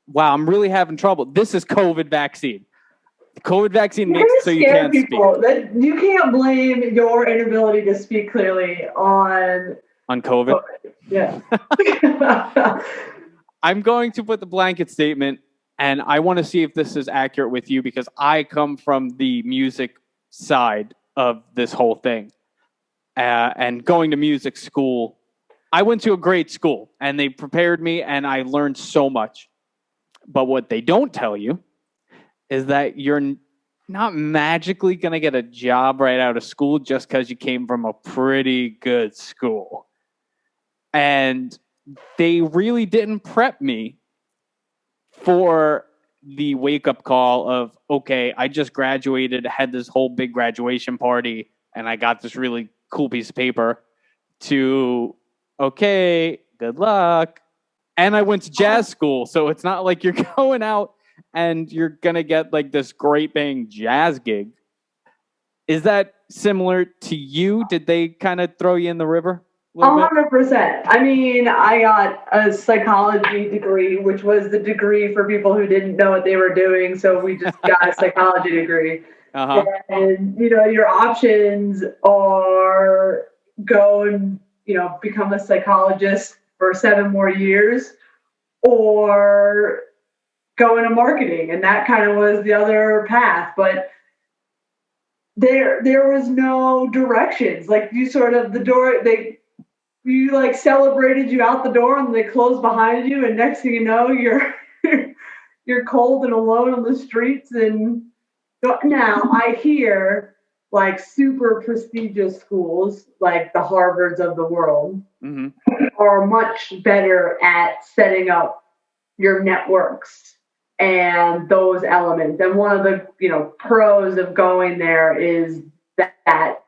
wow, I'm really having trouble. This is COVID vaccine. The COVID vaccine You're makes gonna it so you scare can't people. speak. That you can't blame your inability to speak clearly on On COVID. Yeah. I'm going to put the blanket statement, and I want to see if this is accurate with you because I come from the music side of this whole thing. And going to music school, I went to a great school, and they prepared me, and I learned so much. But what they don't tell you is that you're not magically going to get a job right out of school just because you came from a pretty good school. And they really didn't prep me for the wake-up call of, okay, I just graduated, had this whole big graduation party, and I got this really cool piece of paper, to, okay, good luck. And I went to jazz school, so it's not like you're going out and you're going to get like this great paying jazz gig. Is that similar to you? Did they kind of throw you in the river a little bit? 100%. I mean, I got a psychology degree, which was the degree for people who didn't know what they were doing. So we just got a psychology degree. Uh-huh. And, your options are go and, become a psychologist for 7 more years or go into marketing. And that kind of was the other path. But there was no directions. Like you sort of the door, you like celebrated you out the door and they closed behind you, and next thing you know you're you're cold and alone on the streets. And now I hear like super prestigious schools like the Harvards of the world are much better at setting up your networks and those elements. And one of the pros of going there is that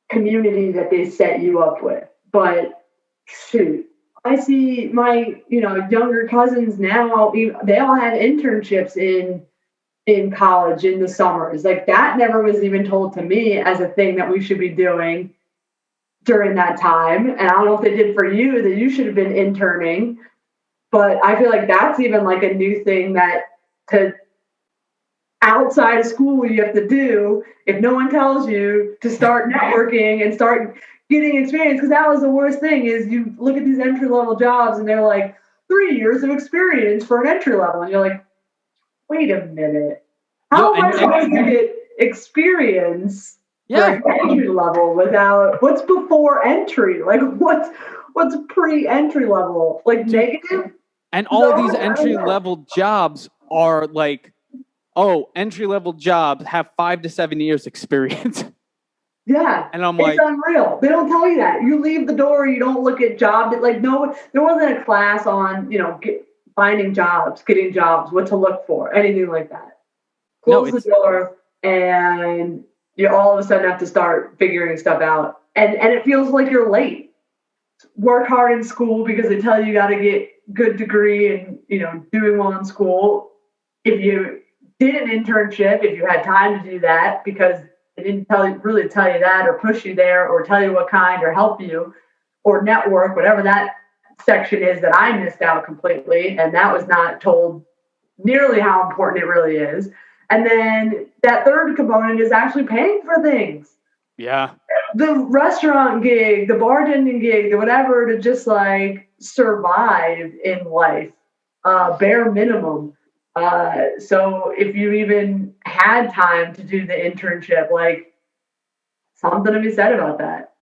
community that they set you up with. But shoot, I see my younger cousins now, they all had internships in college in the summers. Like that never was even told to me as a thing that we should be doing during that time. And I don't know if they did for you, that you should have been interning, but I feel like that's even like a new thing that to outside of school you have to do if no one tells you to start networking and start getting experience. Because that was the worst thing, is you look at these entry-level jobs and they're like 3 years of experience for an entry level, and you're like, wait a minute, how am I supposed to get experience for an entry level without what's before entry? Like what's pre-entry level? Like negative? And all these entry-level jobs are like, oh, entry-level jobs have 5 to 7 years experience. Yeah. And I'm it's like, unreal. They don't tell you that. You leave the door, you don't look at job. Like, no, there wasn't a class on, finding jobs, getting jobs, what to look for, anything like that. Close the door, and you all of a sudden have to start figuring stuff out. And it feels like you're late. Work hard in school because they tell you got to get good degree and, doing well in school. If you did an internship, if you had time to do that, because they didn't really tell you that or push you there or tell you what kind or help you or network, whatever that section is that I missed out completely. And that was not told nearly how important it really is. And then that third component is actually paying for things. Yeah. The restaurant gig, the bartending gig, the whatever, to just like survive in life, bare minimum. So if you even had time to do the internship, like something to be said about that.